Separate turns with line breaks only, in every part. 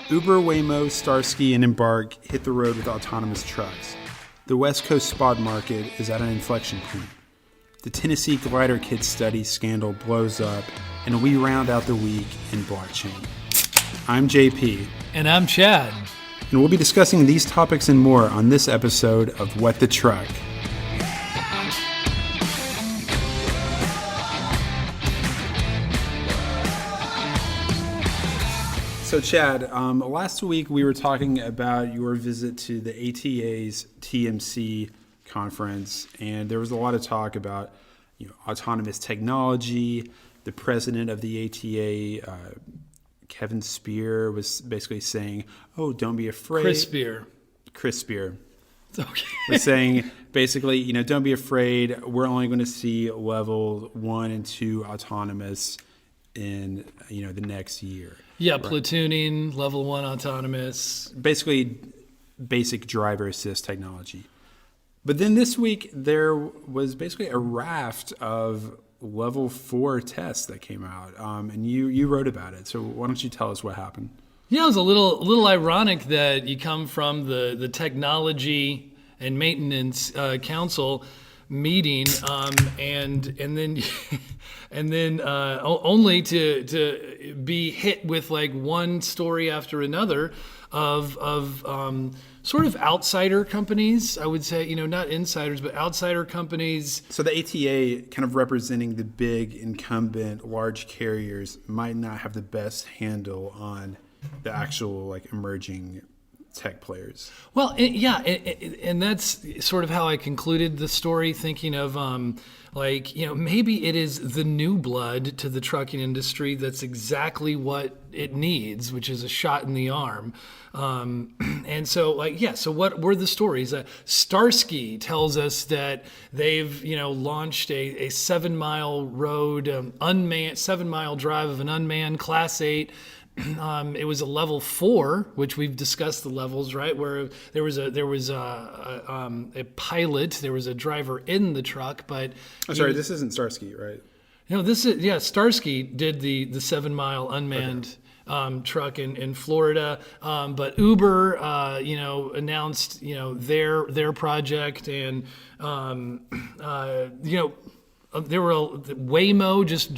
Uber, Waymo, Starsky, and Embark hit the road with autonomous trucks. The West Coast spot market is at an inflection point. The Tennessee Glider Kit study scandal blows up, and we round out the week in blockchain. I'm JP.
And I'm Chad.
And we'll be discussing these topics and more on this episode of What the Truck. So Chad, last week we were talking about your visit to the ATA's TMC conference, and there was a lot of talk about autonomous technology. The president of the ATA, Kevin Spear, was basically saying, "Oh, don't be afraid." Chris Spear.
Okay.
Was saying basically, don't be afraid. We're only going to see level 1 and 2 autonomous in the next year.
Yeah, right. Platooning, level 1 autonomous.
Basically, basic driver assist technology. But then this week, there was basically a raft of level 4 tests that came out, and you wrote about it. So why don't you tell us what happened?
Yeah, it was a little ironic that you come from the technology and maintenance council meeting, and then only to be hit with like one story after another of sort of outsider companies. I would say, not insiders, but outsider companies.
So the ATA, kind of representing the big incumbent large carriers, might not have the best handle on the actual emerging tech players.
Well, and that's sort of how I concluded the story, thinking of maybe it is the new blood to the trucking industry that's exactly what it needs, which is a shot in the arm. And so so what were the stories? Starsky tells us that they've launched a 7-mile road, 7-mile drive of an unmanned Class 8. It was a level 4, which we've discussed the levels, right? Where there was a pilot, there was a driver in the truck, but
this isn't Starsky, right?
This is Starsky did the 7-mile unmanned truck in Florida, but Uber announced their project, and there were Waymo just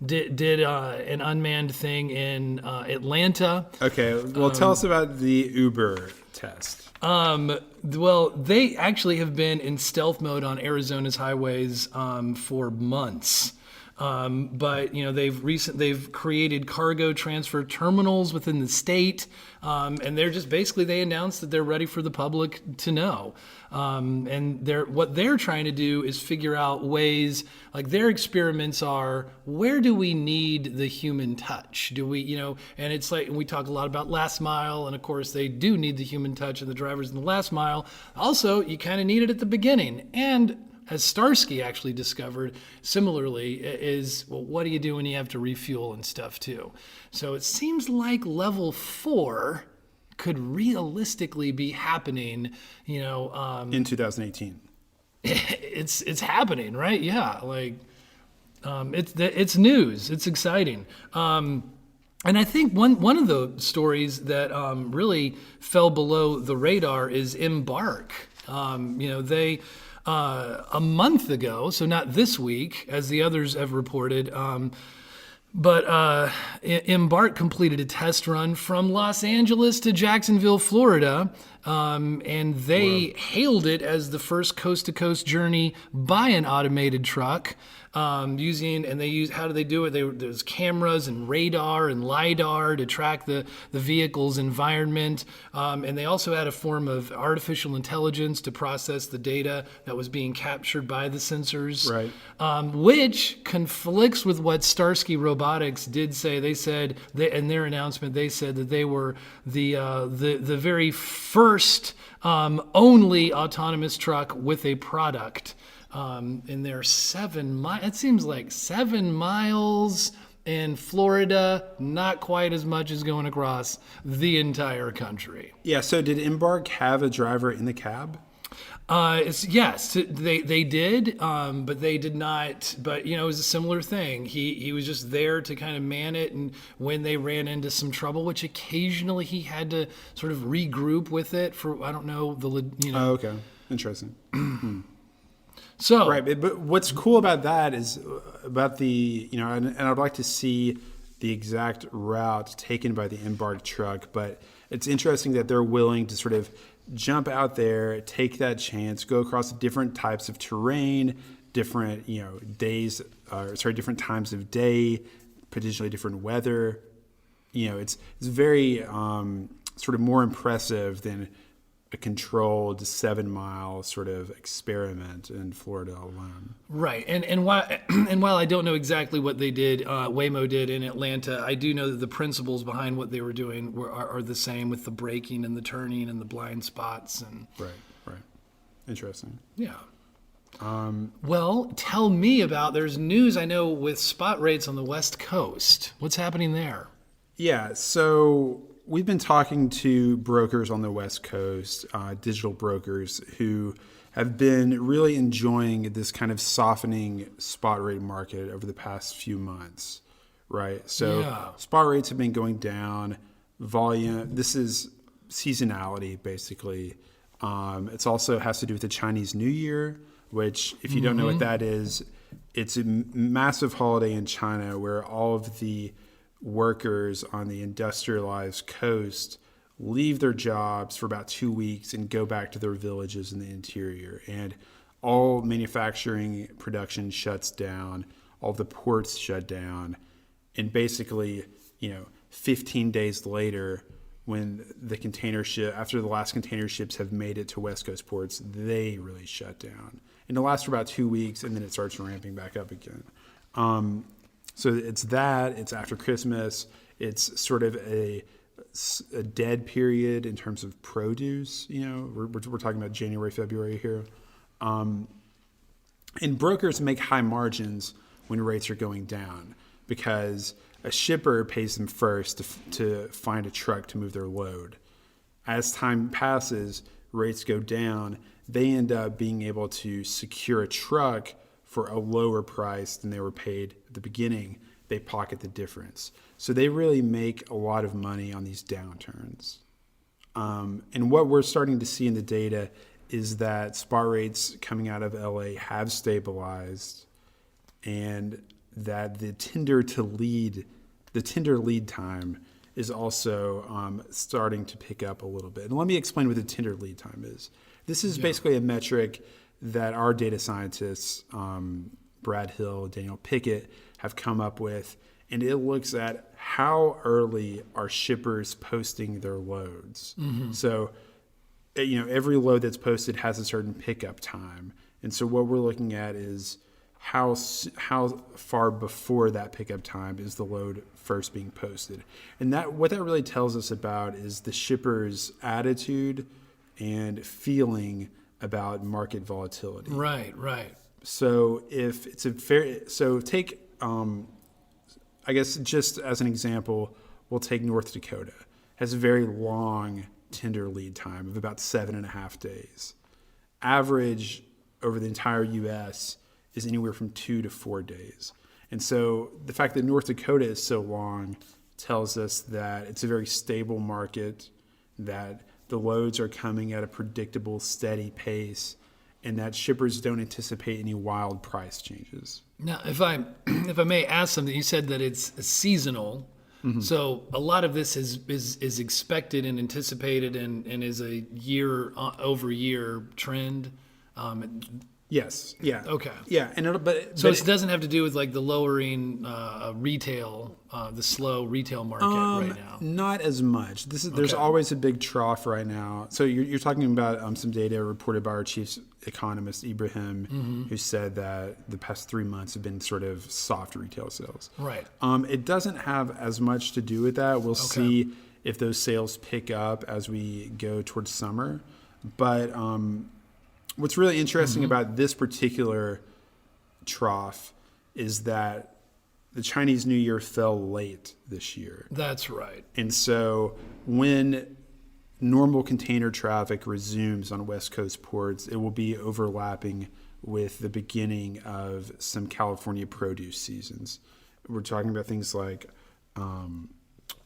did an unmanned thing in Atlanta.
Okay, well, tell us about the Uber test.
Well, they actually have been in stealth mode on Arizona's highways for months. But they've created cargo transfer terminals within the state, and they're just basically, they announced that they're ready for the public to know. And what they're trying to do is figure out ways, their experiments are, where do we need the human touch? Do we, and it's and we talk a lot about last mile, and of course they do need the human touch and the drivers in the last mile. Also, you kind of need it at the beginning. And as Starsky actually discovered, similarly, is, well, what do you do when you have to refuel and stuff too? So it seems like level 4 could realistically be happening,
in 2018.
It's happening, right? Yeah, it's news. It's exciting. And I think one of the stories that really fell below the radar is Embark. They a month ago, so not this week, as the others have reported, but Embark completed a test run from Los Angeles to Jacksonville, Florida, and they hailed it as the first coast-to-coast journey by an automated truck. How do they do it? There's cameras and radar and LiDAR to track the vehicle's environment. And they also had a form of artificial intelligence to process the data that was being captured by the sensors.
Right.
Which conflicts with what Starsky Robotics did say. They said, in their announcement, they said that they were the very first only autonomous truck with a product. In their 7 miles, it seems like 7 miles in Florida, not quite as much as going across the entire country.
Yeah, so did Embark have a driver in the cab?
Yes, they did, but they did not. But it was a similar thing. He was just there to kind of man it, and when they ran into some trouble, which occasionally he had to sort of regroup with it for I don't know
Oh, okay. Interesting.
So
Right, but what's cool about that is about the and I'd like to see the exact route taken by the Embark truck, but it's interesting that they're willing to sort of jump out there, take that chance, go across different types of terrain, different days, different times of day, potentially different weather. It's very sort of more impressive than a controlled 7-mile sort of experiment in Florida alone.
Right, and while I don't know exactly what they did, Waymo did in Atlanta, I do know that the principles behind what they were doing are the same with the braking and the turning and the blind spots and
Right. Interesting.
yeah. Well, tell me about. There's news I know with spot rates on the West Coast. What's happening there?
Yeah, so we've been talking to brokers on the West Coast, digital brokers who have been really enjoying this kind of softening spot rate market over the past few months, right? So spot rates have been going down, volume, this is seasonality basically. It's also has to do with the Chinese New Year, which if you don't know what that is, it's a massive holiday in China where all of the workers on the industrialized coast leave their jobs for about 2 weeks and go back to their villages in the interior. And all manufacturing production shuts down, all the ports shut down. And basically, 15 days later, when the container ship, after the last container ships have made it to West Coast ports, they really shut down. And it lasts for about 2 weeks, and then it starts ramping back up again. So it's after Christmas. It's sort of a dead period in terms of produce. We're talking about January, February here. And brokers make high margins when rates are going down because a shipper pays them first to find a truck to move their load. As time passes, rates go down. They end up being able to secure a truck for a lower price than they were paid at the beginning. They pocket the difference. So they really make a lot of money on these downturns. And what we're starting to see in the data is that spot rates coming out of LA have stabilized and that the tender lead time is also starting to pick up a little bit. And let me explain what the tender lead time is. This is basically a metric that our data scientists, Brad Hill, Daniel Pickett, have come up with, and it looks at how early are shippers posting their loads. So, every load that's posted has a certain pickup time, and so what we're looking at is how far before that pickup time is the load first being posted, and what that really tells us about is the shipper's attitude and feeling about market volatility.
Right.
So if it's take, I guess just as an example, we'll take North Dakota. It has a very long tender lead time of about 7.5 days. Average over the entire U.S. is anywhere from 2 to 4 days. And so the fact that North Dakota is so long tells us that it's a very stable market, that the loads are coming at a predictable, steady pace, and that shippers don't anticipate any wild price changes.
Now, if I may ask something, you said that it's seasonal. So a lot of this is expected and anticipated and is a year over year trend.
Yes. Yeah.
Okay.
Yeah. And
it doesn't have to do with like the lowering retail, the slow retail market right now.
Not as much. There's always a big trough right now. So you're talking about some data reported by our chief economist Ibrahim, who said that the past 3 months have been sort of soft retail sales.
Right.
It doesn't have as much to do with that. We'll see if those sales pick up as we go towards summer, but. What's really interesting about this particular trough is that the Chinese New Year fell late this year.
That's right.
And so when normal container traffic resumes on West Coast ports, it will be overlapping with the beginning of some California produce seasons. We're talking about things like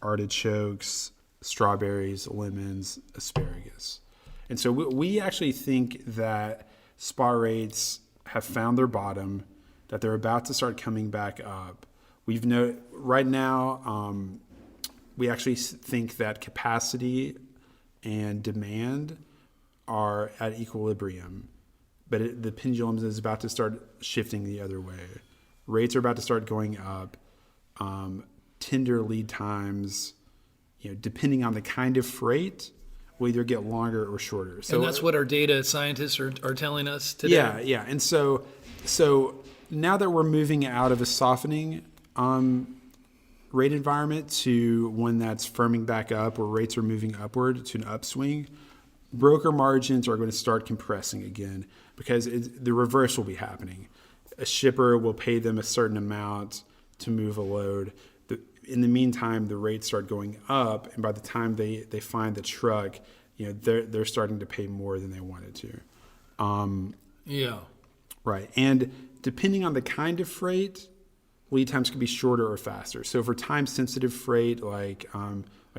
artichokes, strawberries, lemons, asparagus. And so we actually think that spot rates have found their bottom, that they're about to start coming back up. Right now, we actually think that capacity and demand are at equilibrium, but the pendulum is about to start shifting the other way. Rates are about to start going up. Tender lead times, depending on the kind of freight, will either get longer or shorter. So,
and that's what our data scientists are telling us today.
Yeah. And so now that we're moving out of a softening rate environment to one that's firming back up, where rates are moving upward to an upswing, broker margins are going to start compressing again, because the reverse will be happening. A shipper will pay them a certain amount to move a load. In the meantime, the rates start going up, and by the time they find the truck, they're starting to pay more than they wanted to.
Yeah.
Right. And depending on the kind of freight, lead times can be shorter or faster. So for time-sensitive freight, like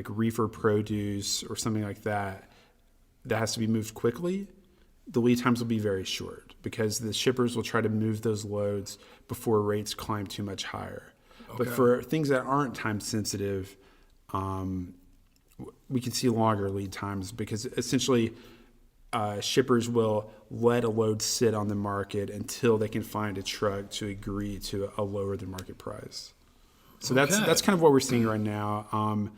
reefer produce or something like that has to be moved quickly, the lead times will be very short, because the shippers will try to move those loads before rates climb too much higher. Okay. But for things that aren't time-sensitive, we can see longer lead times, because essentially shippers will let a load sit on the market until they can find a truck to agree to a lower than market price. So that's kind of what we're seeing right now.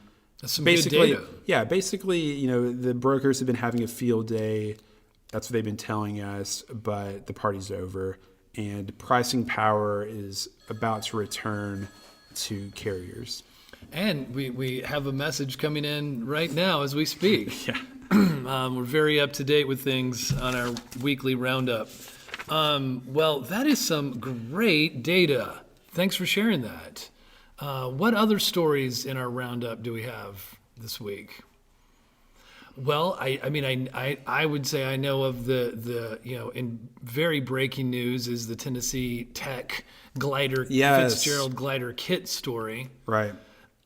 That's some good data.
Yeah, basically, the brokers have been having a field day. That's what they've been telling us, but the party's over, and pricing power is about to return to carriers. And
we have a message coming in right now as we speak.
Yeah.
We're very up to date with things on our weekly roundup. Well, that is some great data. Thanks for sharing that. What other stories in our roundup do we have this week? Well, I would say I know of the in very breaking news is the Tennessee Tech Glider, Fitzgerald Glider kit story.
Right.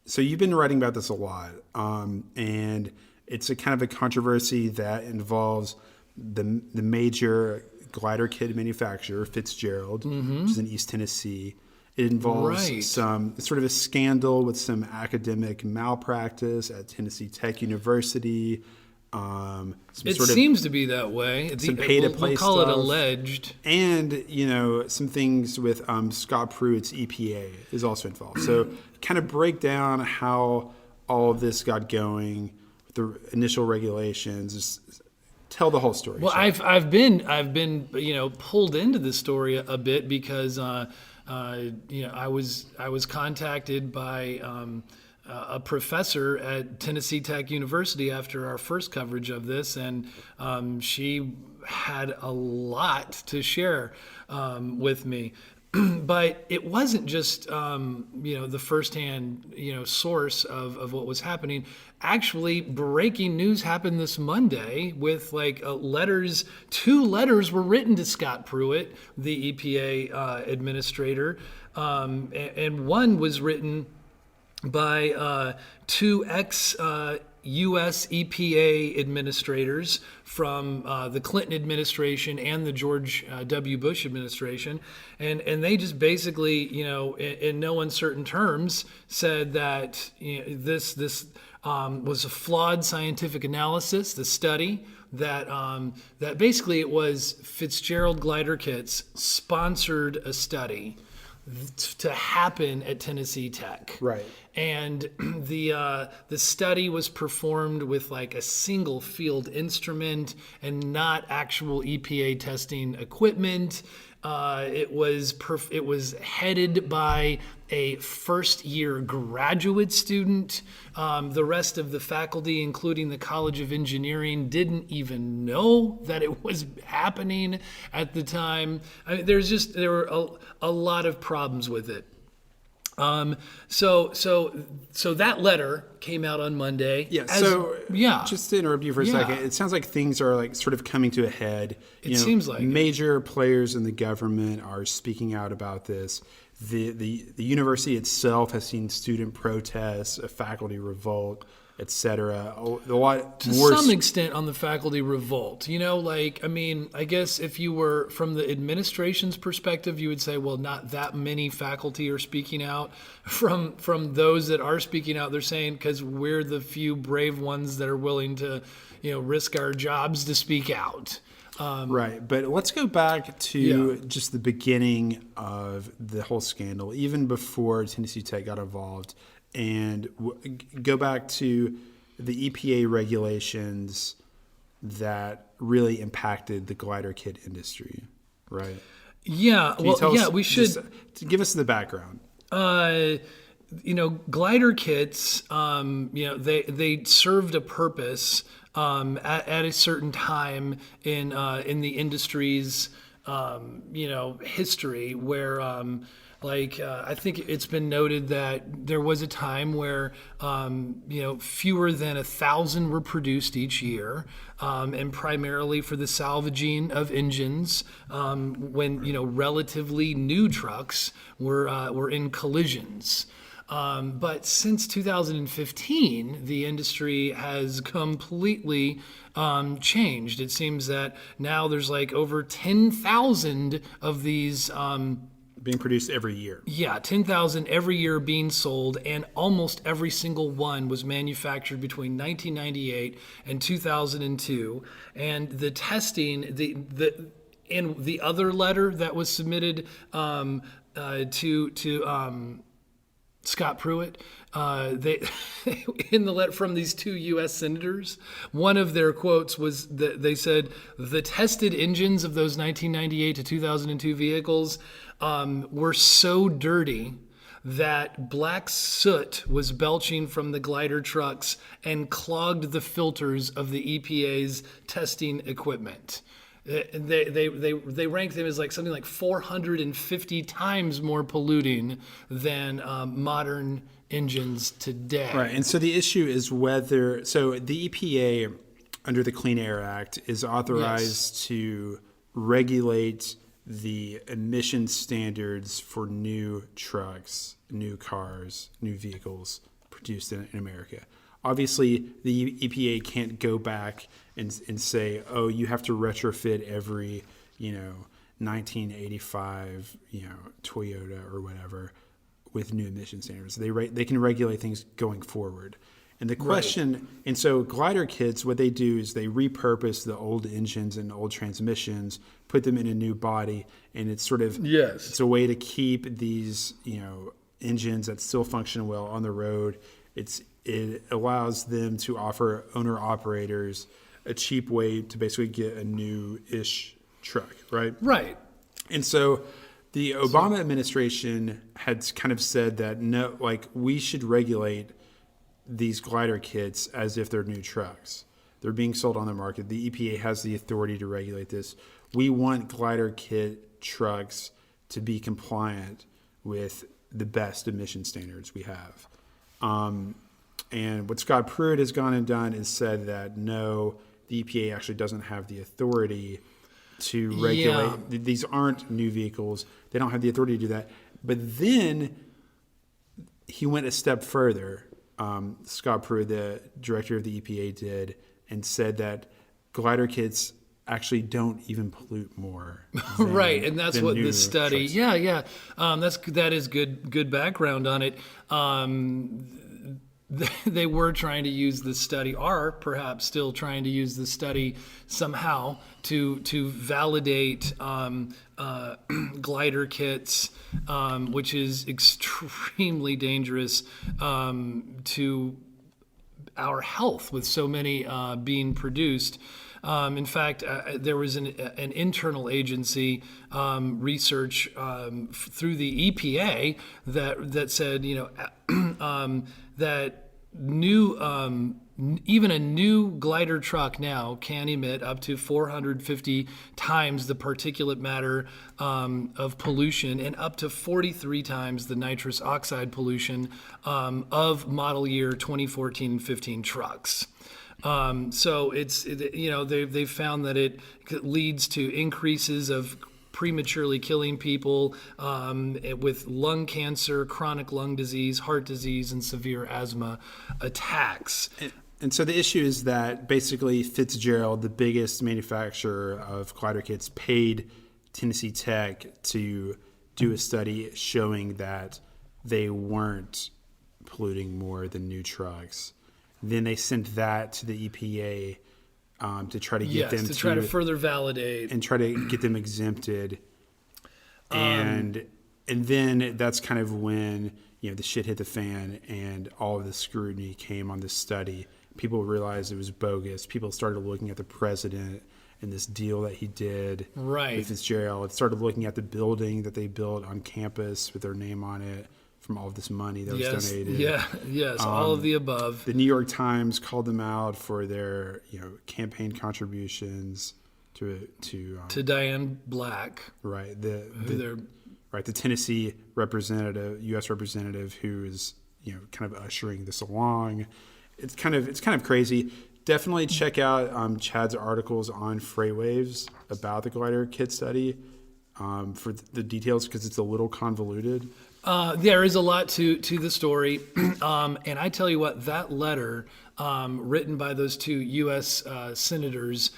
So you've been writing about this a lot, and it's a kind of a controversy that involves the major glider kit manufacturer, Fitzgerald, which is in East Tennessee. It involves some sort of a scandal with some academic malpractice at Tennessee Tech University.
Seems to be that way.
Some pay-to-play
we'll call
stuff,
it alleged.
And, some things with Scott Pruitt's EPA is also involved. So kind of break down how all of this got going, the initial regulations, just tell the whole story.
Well, I've been pulled into this story a bit because I was contacted by a professor at Tennessee Tech University after our first coverage of this, and she had a lot to share with me. But it wasn't just the firsthand source of what was happening. Actually, breaking news happened this Monday with letters. 2 letters were written to Scott Pruitt, the EPA administrator, and one was written by 2 U.S. EPA administrators from the Clinton administration and the George W. Bush administration. And they just basically, in no uncertain terms, said that this was a flawed scientific analysis, the study, that basically it was Fitzgerald Glider Kits sponsored a study to happen at Tennessee Tech.
Right.
And the study was performed with a single field instrument and not actual EPA testing equipment. It was headed by a first-year graduate student. The rest of the faculty, including the College of Engineering, didn't even know that it was happening at the time. There were a lot of problems with it. So that letter came out on Monday.
Yeah. Just to interrupt you for a second, it sounds like things are like sort of coming to a head.
It seems like
major players in the government are speaking out about this. The university itself has seen student protests, a faculty revolt, etc. A lot
to
more
some extent on the faculty revolt. I guess if you were from the administration's perspective, you would say, well, not that many faculty are speaking out. From those that are speaking out, they're saying because we're the few brave ones that are willing to, risk our jobs to speak out.
Right, but let's go back to just the beginning of the whole scandal, even before Tennessee Tech got involved, and go back to the EPA regulations that really impacted the glider kit industry, right?
Yeah, we should
just give us the background.
Glider kits, they served a purpose at a certain time in the industry's history where I think it's been noted that there was a time where fewer than 1,000 were produced each year, and primarily for the salvaging of engines when relatively new trucks were in collisions. But since 2015, the industry has completely changed. It seems that now there's like over 10,000 of these
being produced every year.
Yeah, 10,000 every year being sold, and almost every single one was manufactured between 1998 and 2002. And the testing, in the other letter that was submitted to Scott Pruitt, they in the letter from these two U.S. senators, one of their quotes was that they said the tested engines of those 1998 to 2002 vehicles were so dirty that black soot was belching from the glider trucks and clogged the filters of the EPA's testing equipment. They ranked them as something like 450 times more polluting than modern engines today.
Right, and so the issue is the EPA under the Clean Air Act is authorized to regulate the emission standards for new trucks, new cars, new vehicles produced in America. Obviously, the EPA can't go back and say, oh, you have to retrofit every, 1985, Toyota or whatever with new emission standards. They can regulate things going forward. And the question, and so glider kits, what they do is they repurpose the old engines and old transmissions, put them in a new body, and it's sort of it's a way to keep these engines that still function well on the road. It allows them to offer owner operators a cheap way to basically get a new-ish truck, right?
Right.
And so the Obama administration had kind of said that no, we should regulate these glider kits as if they're new trucks. They're being sold on the market. The EPA has the authority to regulate this. We want glider kit trucks to be compliant with the best emission standards we have. And what Scott Pruitt has gone and done is said that no, the EPA actually doesn't have the authority to regulate.
Yeah.
These aren't new vehicles. They don't have the authority to do that. But then he went a step further. Scott Pruitt, the director of the EPA, did and said that glider kits actually don't even pollute more.
Right, and that's what this study.
Trucks.
That is good background on it. They were trying to use this study, are perhaps still trying to use this study somehow to validate glider kits, which is extremely dangerous to our health with so many being produced. In fact, there was an internal agency research through the EPA that said, that even a new glider truck now can emit up to 450 times the particulate matter of pollution and up to 43 times the nitrous oxide pollution of model year 2014 and 15 trucks. So they've found that it leads to increases of prematurely killing people with lung cancer, chronic lung disease, heart disease, and severe asthma attacks.
And so the issue is that basically Fitzgerald, the biggest manufacturer of glider kits, paid Tennessee Tech to do a study showing that they weren't polluting more than new trucks. Then they sent that to the EPA to try to get them
to try to further validate
and try to get them exempted. And then that's kind of when the shit hit the fan and all of the scrutiny came on this study. People realized it was bogus. People started looking at the president and this deal that he did with Fitzgerald. Started looking at the building that they built on campus with their name on it from all of this money that was donated.
All of the above.
The New York Times called them out for their campaign contributions to
Diane Black.
Right. The Tennessee representative, U.S. representative, who is kind of ushering this along. It's kind of crazy. Definitely check out Chad's articles on FreightWaves about the glider kit study for the details, because it's a little convoluted.
There is a lot to the story, and I tell you what, that letter written by those two U.S. senators,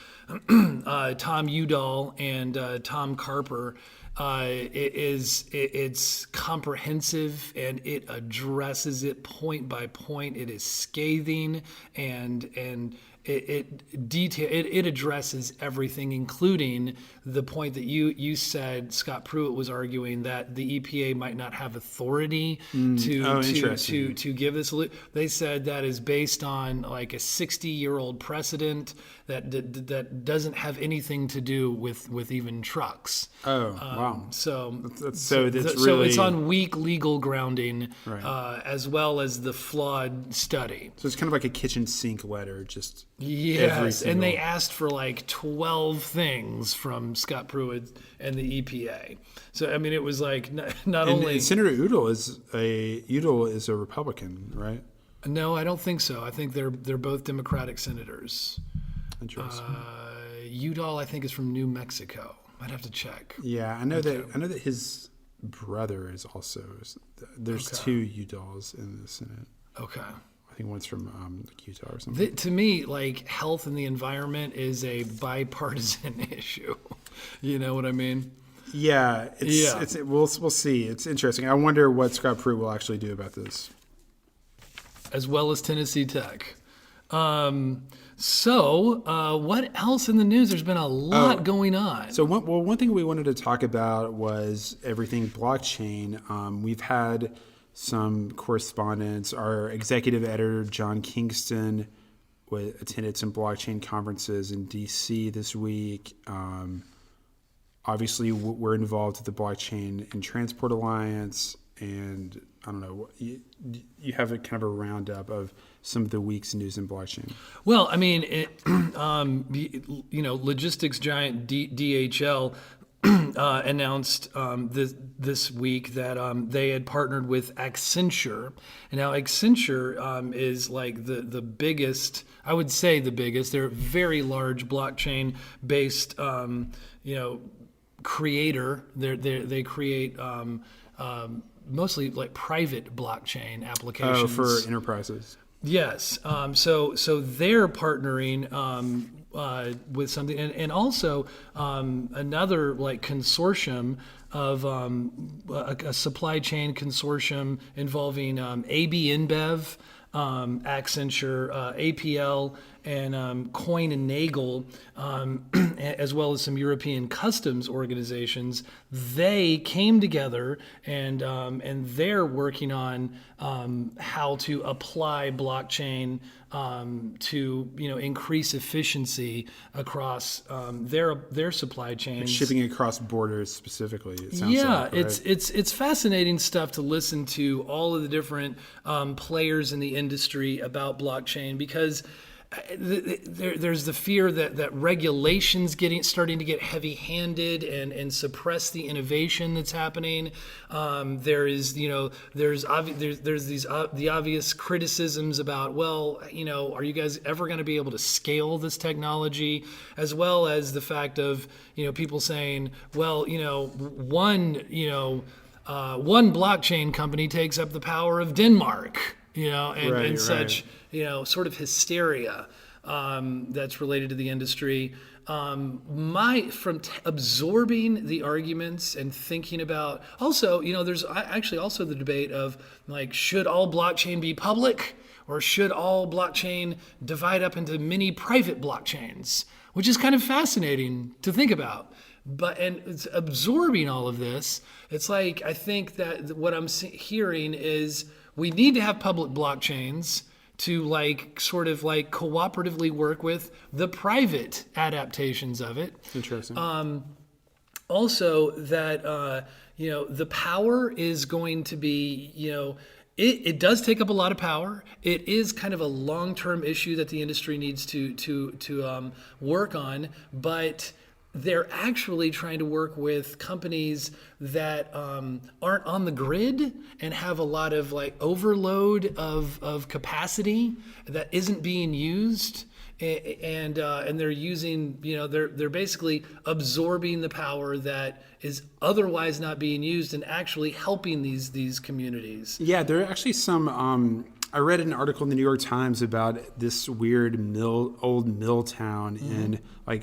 Tom Udall and Tom Carper, it's comprehensive and it addresses it point by point. It is scathing and it addresses everything, including the point that you said Scott Pruitt was arguing that the EPA might not have authority to give this. They said that is based on like a 60-year-old precedent that doesn't have anything to do with even trucks.
Oh, wow!
So
really
it's on weak legal grounding, as well as the flawed study.
So it's kind of like a kitchen sink letter, just.
Yes, and they asked for like 12 things from Scott Pruitt and the EPA. So I mean, it was like not only
Senator Udall is a Republican, right?
No, I don't think so. I think they're both Democratic senators.
Interesting.
Udall, I think, is from New Mexico. I'd have to check.
Yeah, I know that his brother is also. There's two Udalls in the Senate.
Okay.
I think one's from Utah or something.
To me, like, health and the environment is a bipartisan issue. You know what I mean?
Yeah. We'll see. It's interesting. I wonder what Scott Pruitt will actually do about this.
As well as Tennessee Tech. So what else in the news? There's been a lot going on.
So one thing we wanted to talk about was everything blockchain. We've had some correspondence. Our executive editor, John Kingston, attended some blockchain conferences in D.C. this week. Obviously, we're involved with the Blockchain and Transport Alliance, and I don't know, you have a kind of a roundup of some of the week's news in blockchain.
Well, I mean, logistics giant DHL announced this week that they had partnered with Accenture. And now Accenture is like the biggest, I would say the biggest. They're a very large blockchain-based, creator. They create mostly like private blockchain applications.
Oh, for enterprises.
Yes. So they're partnering with something, and also another like consortium of a supply chain consortium involving AB InBev, Accenture, APL, Coin and Nagel, as well as some European customs organizations, they came together and they're working on how to apply blockchain to increase efficiency across their supply chains.
Shipping across borders specifically. It sounds
Yeah,
like, right?
it's fascinating stuff to listen to all of the different players in the industry about blockchain, because there's the fear that regulations starting to get heavy-handed and suppress the innovation that's happening. There's the obvious criticisms about, are you guys ever going to be able to scale this technology, as well as the fact of people saying, one blockchain company takes up the power of Denmark, and such. Sort of hysteria that's related to the industry. Absorbing the arguments and thinking about, also, there's actually also the debate of, should all blockchain be public, or should all blockchain divide up into many private blockchains, which is kind of fascinating to think about. And it's absorbing all of this. It's I think that what I'm hearing is we need to have public blockchains to cooperatively work with the private adaptations of it.
Interesting.
Also that, the power is going to be, it does take up a lot of power. It is kind of a long-term issue that the industry needs to work on, but they're actually trying to work with companies that aren't on the grid and have a lot of overload of capacity that isn't being used, and they're using, they're basically absorbing the power that is otherwise not being used and actually helping these communities.
Yeah, there are actually some. I read an article in the New York Times about this weird old mill town in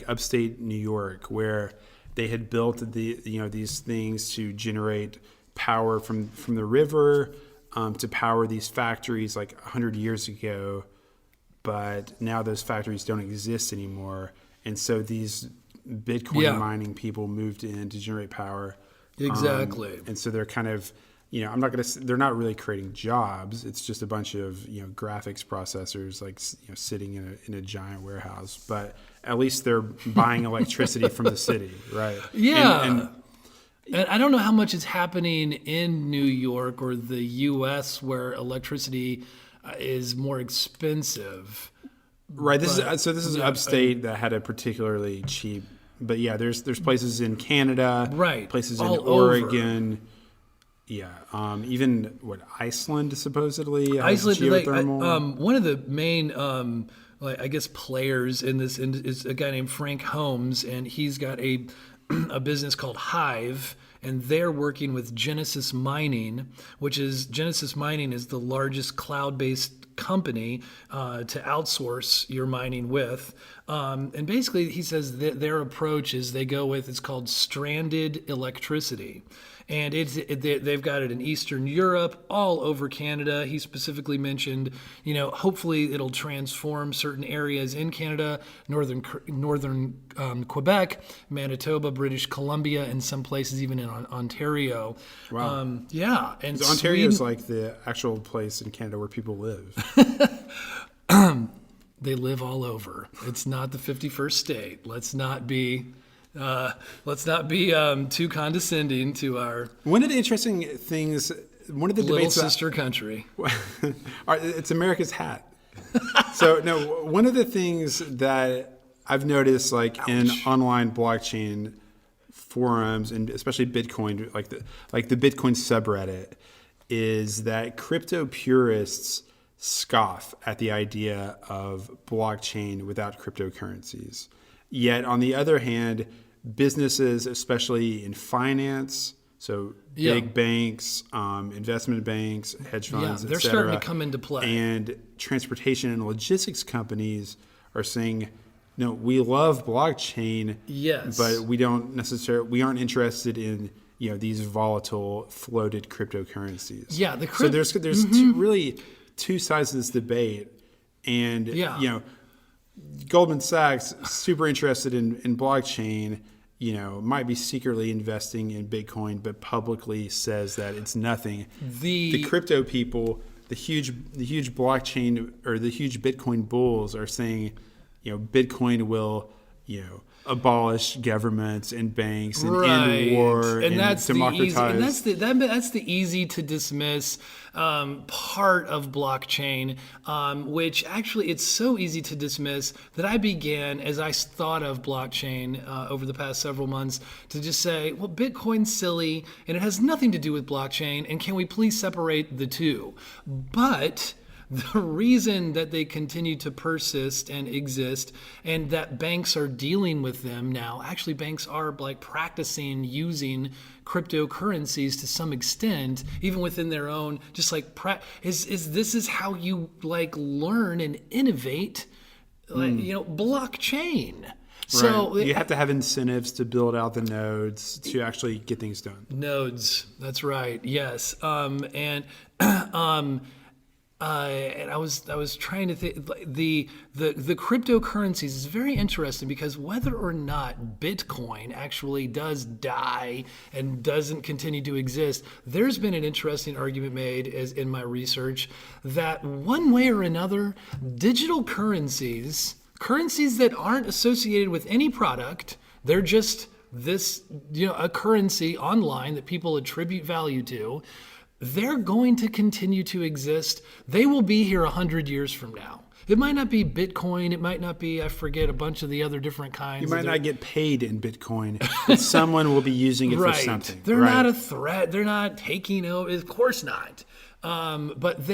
upstate New York, where they had built these things to generate power from the river to power these factories 100 years ago, but now those factories don't exist anymore, and so these Bitcoin mining people moved in to generate power.
Exactly.
And so they're kind of, they're not really creating jobs. It's just a bunch of, graphics processors sitting in a giant warehouse. But at least they're buying electricity from the city, right?
Yeah. And I don't know how much is happening in New York or the U.S. where electricity is more expensive.
Right. This is upstate that had a particularly cheap. But yeah, there's places in Canada,
right? Places
in Oregon. Over. Yeah, even Iceland supposedly.
Iceland,
geothermal.
One of the main, players in this is a guy named Frank Holmes, and he's got a business called Hive, and they're working with Genesis Mining, Genesis Mining is the largest cloud-based company to outsource your mining with. And basically, he says that their approach is it's called stranded electricity. And they've got it in Eastern Europe, all over Canada. He specifically mentioned, hopefully it'll transform certain areas in Canada, northern Quebec, Manitoba, British Columbia, and some places even in Ontario.
Wow.
And
so Ontario is the actual place in Canada where people live.
They live all over. It's not the 51st state. Let's not be too condescending to our
one of the interesting things. One of the
little
debates
sister country.
It's America's hat. So no, one of the things that I've noticed, in online blockchain forums and especially Bitcoin, like the Bitcoin subreddit, is that crypto purists scoff at the idea of blockchain without cryptocurrencies. Yet, on the other hand, businesses, especially in finance, so big banks, investment banks, hedge funds,
they're starting to come into play.
And transportation and logistics companies are saying, no, we love blockchain, but we aren't interested in these volatile floated cryptocurrencies.
Yeah,
so there's two sides of this debate, and Goldman Sachs, super interested in blockchain, might be secretly investing in Bitcoin, but publicly says that it's nothing. The crypto people, the huge blockchain or the huge Bitcoin bulls are saying, Bitcoin will, abolish governments and banks and end war and
that's
democratize.
That's the easy to dismiss part of blockchain, which actually it's so easy to dismiss that I began, as I thought of blockchain over the past several months, to just say, well, Bitcoin's silly and it has nothing to do with blockchain, and can we please separate the two? But the reason that they continue to persist and exist, and that banks are dealing with them now, actually banks are like practicing using cryptocurrencies to some extent, even within their own, just like this is how you like learn and innovate, blockchain. So
you have to have incentives to build out the nodes to actually get things done.
Nodes, that's right. Yes, and I was trying to think, the cryptocurrencies is very interesting because whether or not Bitcoin actually does die and doesn't continue to exist, there's been an interesting argument made as in my research that one way or another, digital currencies that aren't associated with any product, they're just this, a currency online that people attribute value to, they're going to continue to exist. They will be here 100 years from now. It might not be Bitcoin. It might not be, I forget, a bunch of the other different kinds.
You might not get paid in Bitcoin, but someone will be using it for something.
They're not a threat. They're not taking over. Of course not. But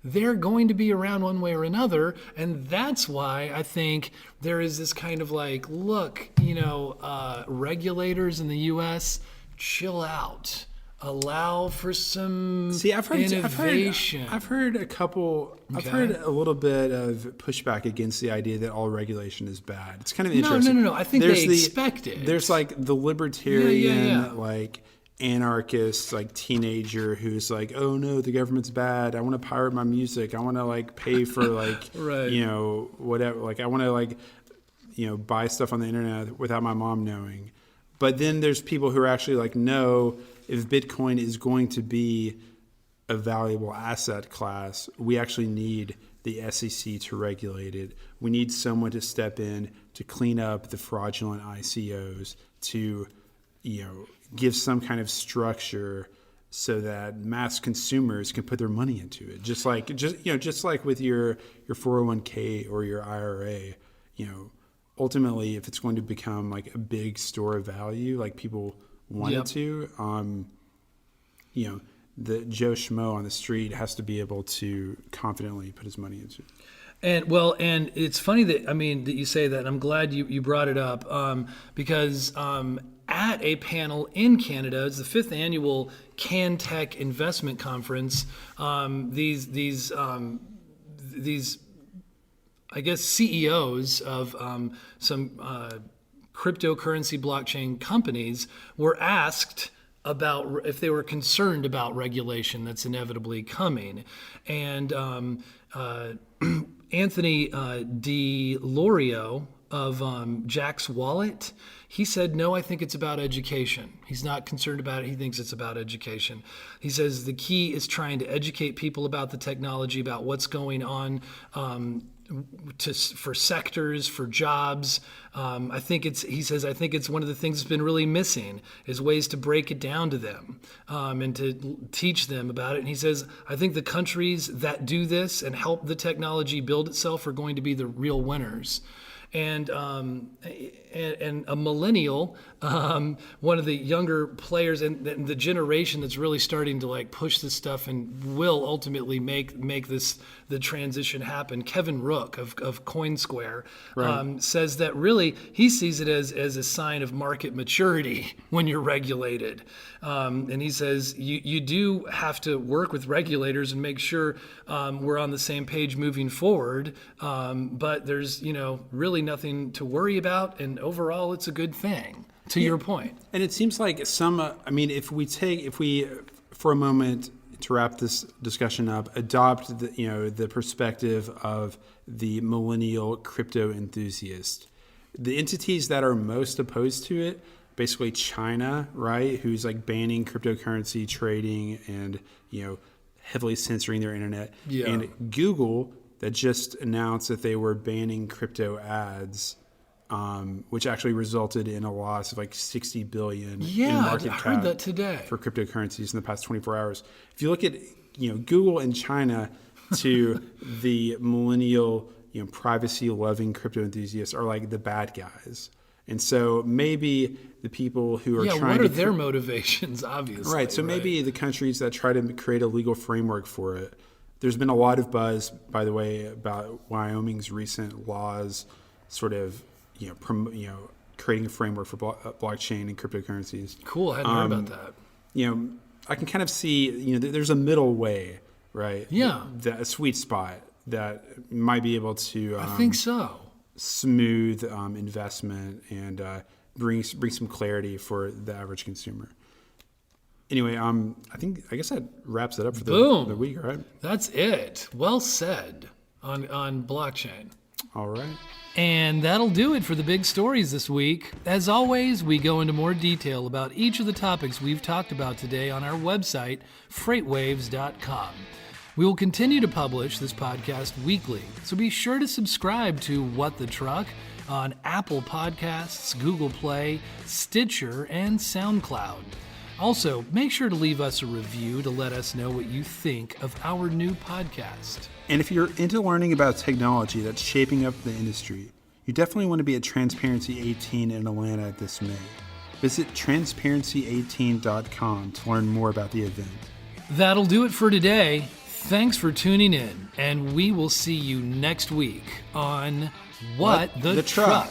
they're going to be around one way or another. And that's why I think there is this kind of like, look, regulators in the U.S., chill out. Allow for some innovation.
I've heard a couple. Okay. I've heard a little bit of pushback against the idea that all regulation is bad. It's kind of interesting.
No. I think they expect it.
There's like the libertarian, like anarchist, like teenager who's like, oh no, the government's bad. I want to pirate my music. I want to like pay for like whatever. Like I want to like buy stuff on the internet without my mom knowing. But then there's people who are actually like, no. If Bitcoin is going to be a valuable asset class, we actually need the SEC to regulate it. We need someone to step in to clean up the fraudulent ICOs, to give some kind of structure so that mass consumers can put their money into it. Just like with your 401k or your IRA, ultimately if it's going to become like a big store of value, like people wanted to, the Joe Schmo on the street has to be able to confidently put his money into it.
And it's funny that you say that. And I'm glad you brought it up because at a panel in Canada, it's the 5th annual CanTech Investment Conference. These I guess CEOs of some cryptocurrency blockchain companies were asked about if they were concerned about regulation that's inevitably coming. And Anthony DeLorio of Jack's Wallet, he said, no, I think it's about education. He's not concerned about it. He thinks it's about education. He says the key is trying to educate people about the technology, about what's going on for sectors, for jobs. He says I think it's one of the things that's been really missing is ways to break it down to them and to teach them about it. And he says, I think the countries that do this and help the technology build itself are going to be the real winners. And a millennial, one of the younger players and the generation that's really starting to like push this stuff and will ultimately make the transition happen. Kevin Rook of CoinSquare says that really he sees it as a sign of market maturity when you're regulated. And he says you do have to work with regulators and make sure we're on the same page moving forward. But there's really nothing to worry about, and overall it's a good thing, to your point.
And it seems like if we for a moment to wrap this discussion up, adopt the perspective of the millennial crypto enthusiast. The entities that are most opposed to it, basically China, right, who's like banning cryptocurrency trading and heavily censoring their internet, and Google that just announced that they were banning crypto ads. Which actually resulted in a loss of like $60 billion in market cap.
I heard that today.
For cryptocurrencies in the past 24 hours. If you look at Google and China to the millennial privacy-loving crypto enthusiasts are like the bad guys. And so maybe the people who are trying to...
what are their motivations, obviously?
Right, so maybe the countries that try to create a legal framework for it. There's been a lot of buzz, by the way, about Wyoming's recent laws sort of creating a framework for blockchain and cryptocurrencies.
Cool, I hadn't heard about that.
I can kind of see, there's a middle way, right?
Yeah.
A sweet spot that might be able to...
I think so.
Smooth investment and bring some clarity for the average consumer. Anyway, I guess that wraps it up for the week, right?
That's it. Well said on blockchain.
All right.
And that'll do it for the big stories this week. As always, we go into more detail about each of the topics we've talked about today on our website, FreightWaves.com. We will continue to publish this podcast weekly, so be sure to subscribe to What the Truck on Apple Podcasts, Google Play, Stitcher, and SoundCloud. Also, make sure to leave us a review to let us know what you think of our new podcast.
And if you're into learning about technology that's shaping up the industry, you definitely want to be at Transparency 18 in Atlanta this May. Visit transparency18.com to learn more about the event.
That'll do it for today. Thanks for tuning in, and we will see you next week on What the Truck.